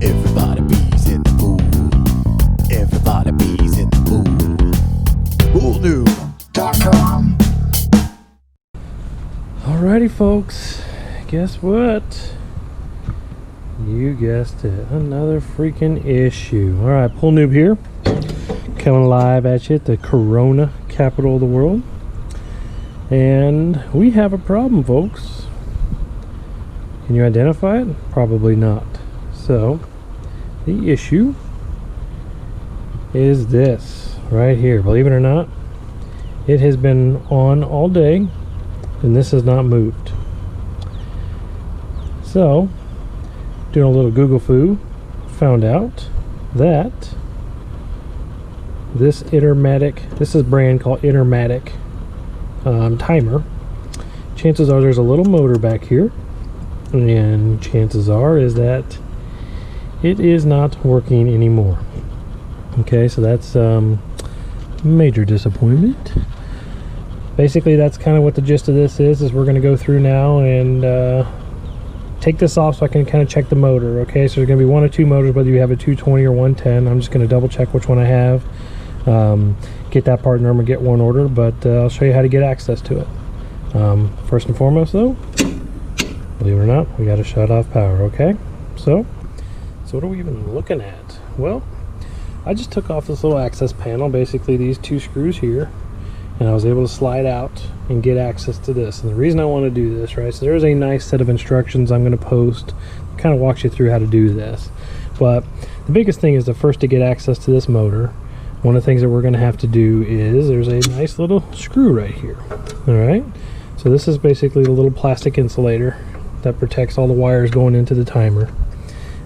Everybody bees in the mood. Everybody bees in the mood. Bullnew.com. Alrighty, folks. Guess what? You guessed it. Another freaking issue. Alright, Pull Noob here. Coming live at you at the Corona capital of the world. And we have a problem, folks. Can you identify it? Probably not. So, the issue is this right here. Believe it or not, it has been on all day and this has not moved. So, doing a little Google foo, found out that this Intermatic, this is a brand called Intermatic timer. Chances are there's a little motor back here, and chances are is that it is not working anymore. Okay, so that's major disappointment. Basically, that's kind of what the gist of this is we're going to go through now and take this off so I can kind of check the motor. Okay, so there's going to be one or two motors, whether you have a 220 or 110. I'm just going to double check which one I have. Get that part number, get one order, but I'll show you how to get access to it. First and foremost though, believe it or not, we got to shut off power. Okay, so what are we even looking at? Well, I just took off this little access panel, basically these two screws here, and I was able to slide out and get access to this. And the reason I want to do this, right, so there's a nice set of instructions I'm going to post, kind of walks you through how to do this. But the biggest thing is to get access to this motor. One of the things that we're going to have to do is there's a nice little screw right here. All right, so this is basically the little plastic insulator that protects all the wires going into the timer,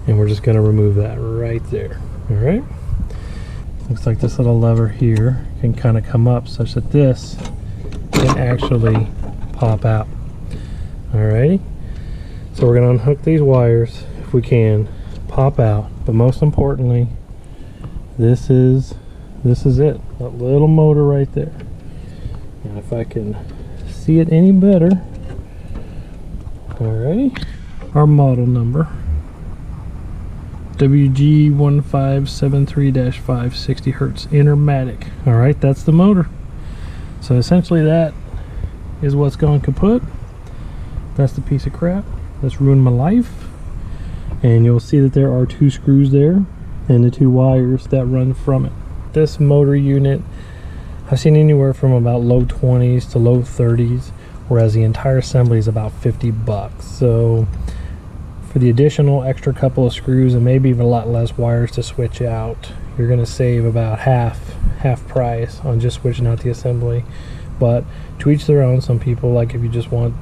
and we're just going to remove that right there. All right, looks like this little lever here can kind of come up such that this can actually pop out. Alrighty, so we're going to unhook these wires if we can, pop out, but most importantly, this is it, that little motor right there. And if I can see it any better, alrighty, our model number WG1573-5 60 Hertz Intermatic. Alright, that's the motor. So essentially that is what's gone kaput. That's the piece of crap that's ruined my life. And you'll see that there are two screws there and the two wires that run from it. This motor unit, I've seen anywhere from about low 20s to low 30s, whereas the entire assembly is about 50 bucks. So for the additional extra couple of screws and maybe even a lot less wires to switch out, you're going to save about half price on just switching out the assembly. But to each their own. Some people, like, if you just want,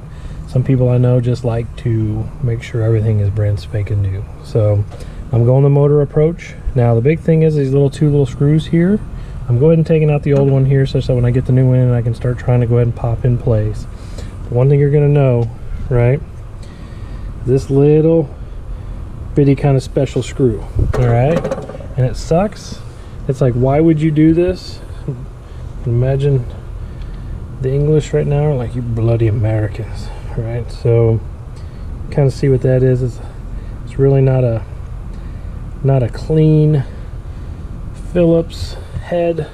some people I know just like to make sure everything is brand spanking new. So I'm going the motor approach. Now the big thing is these two little screws here. I'm going ahead and taking out the old one here such that when I get the new one in, I can start trying to go ahead and pop in place. But one thing you're going to know, right, this little bitty kind of special screw, all right, and it sucks. It's like, why would you do this? Imagine the English right now are like, you bloody Americans, right? So kind of see what that is. It's really not a clean Phillips head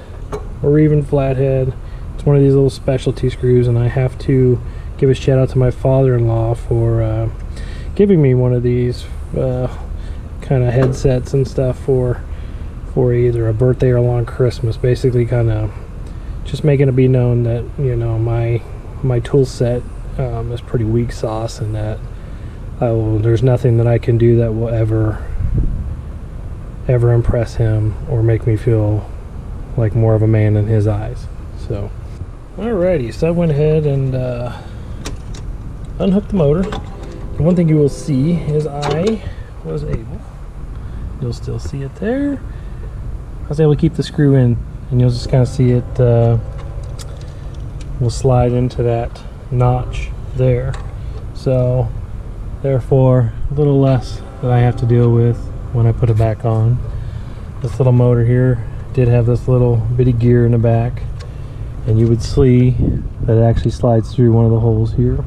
or even flathead. It's one of these little specialty screws, and I have to give a shout out to my father-in-law for giving me one of these kind of headsets and stuff for either a birthday or a long Christmas. Basically kind of just making it be known that, you know, my tool set is pretty weak sauce, and that there's nothing that I can do that will ever impress him or make me feel like more of a man in his eyes. So alrighty, so I went ahead and unhooked the motor. The one thing you will see is I was able, you'll still see it there, I was able to keep the screw in, and you'll just kind of see it will slide into that notch there. So therefore a little less that I have to deal with when I put it back on. This little motor here did have this little bitty gear in the back, and you would see that it actually slides through one of the holes here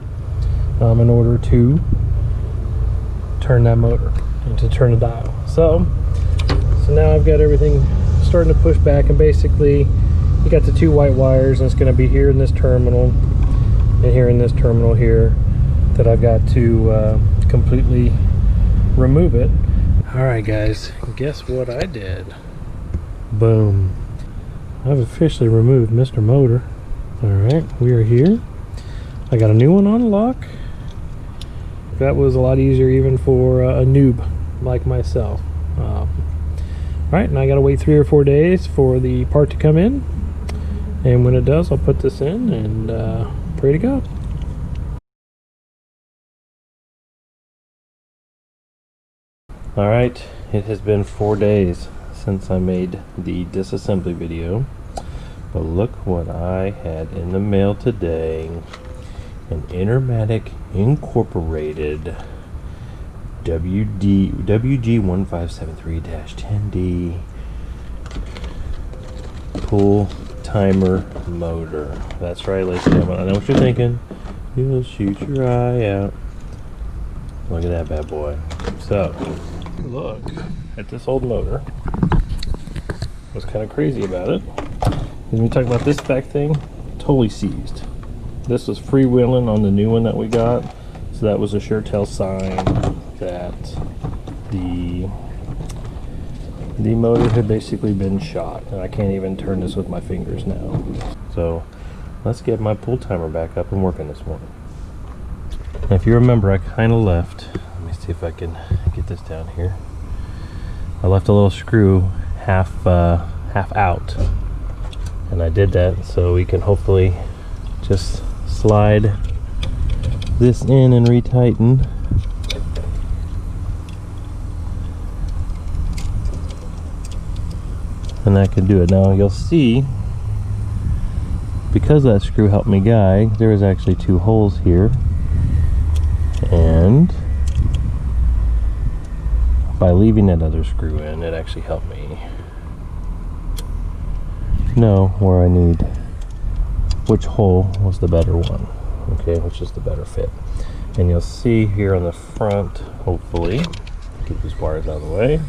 in order to turn that motor and to turn the dial. So now I've got everything starting to push back, and basically you got the two white wires, and it's going to be here in this terminal and here in this terminal here that I've got to completely remove it. Alright guys, guess what I did? Boom. I've officially removed Mr. Motor. Alright, we are here. I got a new one on lock. That was a lot easier even for a noob like myself. Alright, and I gotta wait 3 or 4 days for the part to come in. And when it does, I'll put this in and pray to go. Alright, it has been 4 days since I made the disassembly video, but look what I had in the mail today. An Intermatic Incorporated WG1573-10D pull timer motor. That's right, ladies and gentlemen. I know what you're thinking. You'll shoot your eye out. Look at that bad boy. So look at this old motor. What's kind of crazy about it, when we talk about this back thing, totally seized. This was freewheeling on the new one that we got, so that was a sure tell sign that the motor had basically been shot, and I can't even turn this with my fingers now. So let's get my pull timer back up and working this morning. Now, if you remember, I kind of left, let me see if I can get this down here. I left a little screw half out, and I did that so we can hopefully just slide this in and retighten. And that can do it. Now you'll see, because that screw helped me guide, there is actually 2 holes here, and by leaving that other screw in, it actually helped me know where I need, which hole was the better one, okay, which is the better fit. And you'll see here on the front, hopefully, get these wires out of the way.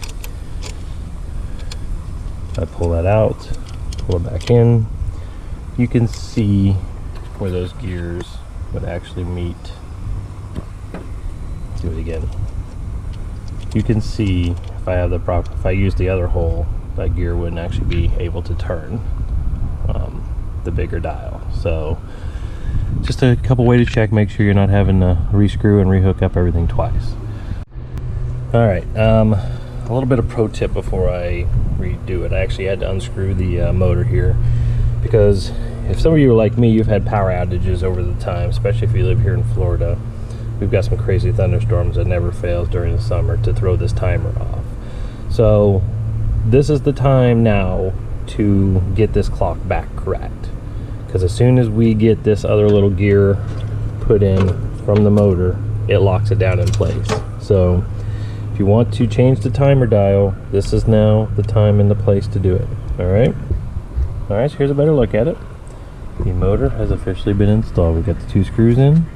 I pull that out, pull it back in, you can see where those gears would actually meet. Let's do it again. You can see if I have the proper, if I use the other hole, that gear wouldn't actually be able to turn the bigger dial. So just a couple way to check, make sure you're not having to rescrew and rehook up everything twice. All right, a little bit of pro tip before I redo it. I actually had to unscrew the motor here, because if some of you are like me, you've had power outages over the time, especially if you live here in Florida. We've got some crazy thunderstorms that never fails during the summer to throw this timer off. So this is the time now to get this clock back correct, because as soon as we get this other little gear put in from the motor, it locks it down in place. So if you want to change the timer dial, this is now the time and the place to do it. Alright, so here's a better look at it. The motor has officially been installed. We've got the 2 screws in.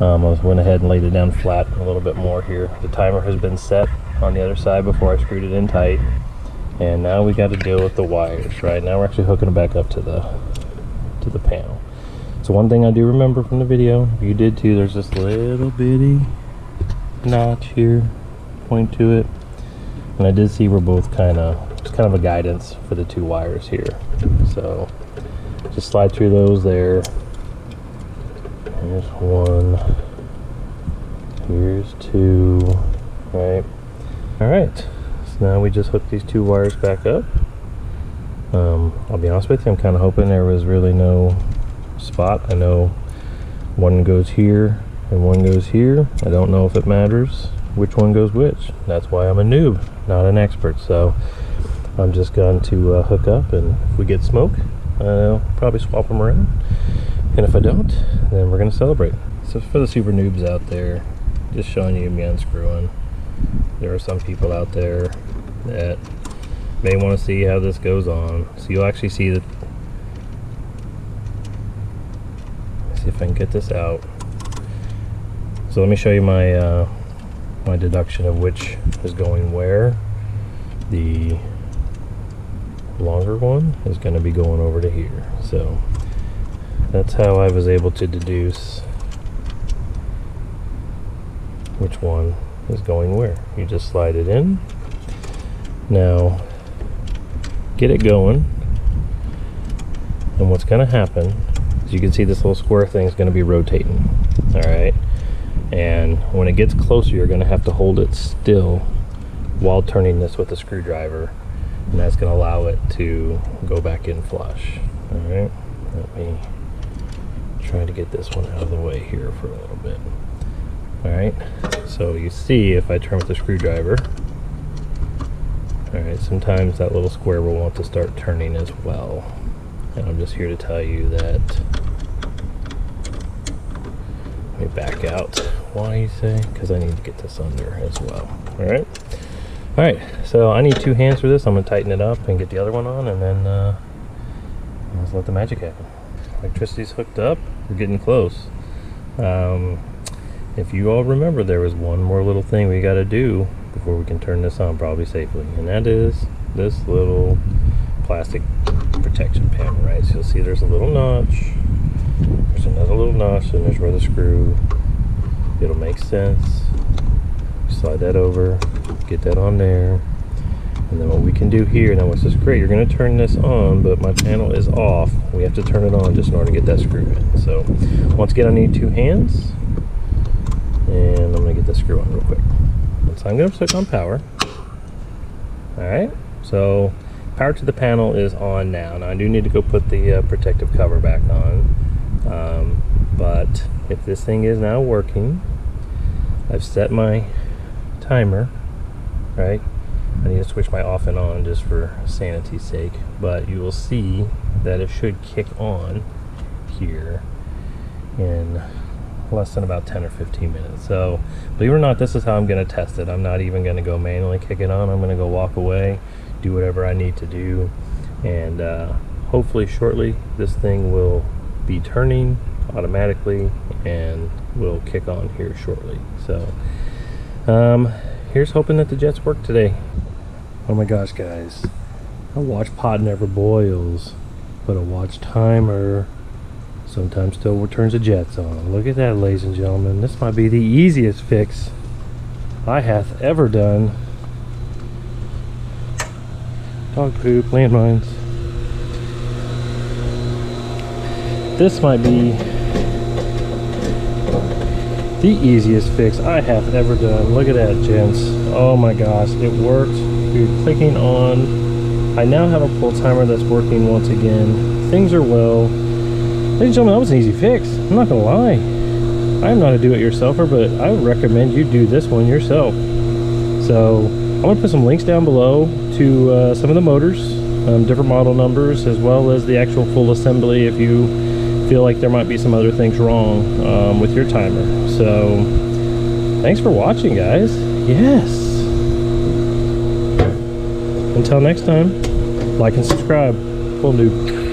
I went ahead and laid it down flat a little bit more here. The timer has been set on the other side before I screwed it in tight, and now we got to deal with the wires. Right now we're actually hooking it back up to the panel. So one thing I do remember from the video, you did too, there's this little bitty notch here, point to it, and I did see we're both it's kind of a guidance for the 2 wires here. So just slide through those there. Here's 1, here's 2, right? Alright, so now we just hook these 2 wires back up. I'll be honest with you, I'm kind of hoping there was really no spot. I know one goes here and one goes here. I don't know if it matters which one goes which. That's why I'm a noob, not an expert. So I'm just going to hook up, and if we get smoke, I'll probably swap them around. And if I don't, then we're going to celebrate. So for the super noobs out there, just showing you me unscrewing. There are some people out there that may want to see how this goes on. So you'll actually see that. Let's see if I can get this out. So let me show you my my deduction of which is going where. The longer one is going to be going over to here. So that's how I was able to deduce which one is going where. You just slide it in. Now get it going, and what's going to happen is you can see this little square thing is going to be rotating. All right, and when it gets closer, you're going to have to hold it still while turning this with a screwdriver, and that's going to allow it to go back in flush. All right, let me try to get this one out of the way here for a little bit. All right, so you see if I turn with the screwdriver, all right, sometimes that little square will want to start turning as well. And I'm just here to tell you that. Let me back out. Why, you say? Because I need to get this under as well. All right. All right, so I need 2 hands for this. I'm going to tighten it up and get the other one on, and then let's let the magic happen. Electricity's hooked up. We're getting close. If you all remember, there was one more little thing we got to do before we can turn this on probably safely, and that is this little plastic protection panel, right? So you'll see there's a little notch, there's another little notch, and there's where the screw. It'll make sense. Slide that over, get that on there, and then what we can do here, now what's this great, you're going to turn this on, but my panel is off. We have to turn it on just in order to get that screw in. So once again, I need 2 hands, and I'm going to get the screw on real quick. So I'm going to switch on power. All right, so power to the panel is on now. Now I do need to go put the protective cover back on, but if this thing is now working, I've set my timer, right? I need to switch my off and on just for sanity's sake, but you will see that it should kick on here in less than about 10 or 15 minutes. So believe it or not, this is how I'm going to test it. I'm not even going to go manually kick it on. I'm going to go walk away, do whatever I need to do, and hopefully shortly this thing will be turning automatically and will kick on here shortly. So here's hoping that the jets work today. Oh my gosh, guys, a watch pot never boils, but a watch timer sometimes still turns the jets on. Look at that, ladies and gentlemen. This might be the easiest fix I hath ever done. Dog poop, landmines. This might be the easiest fix I have ever done. Look at that, gents. Oh my gosh, it worked. You're clicking on. I now have a pull timer that's working once again. Things are well. Ladies and gentlemen, that was an easy fix. I'm not gonna lie. I'm not a do-it-yourselfer, but I would recommend you do this one yourself. So I'm gonna put some links down below to some of the motors, different model numbers, as well as the actual full assembly if you feel like there might be some other things wrong with your timer. So thanks for watching, guys. Yes. Until next time, like and subscribe. Full noob.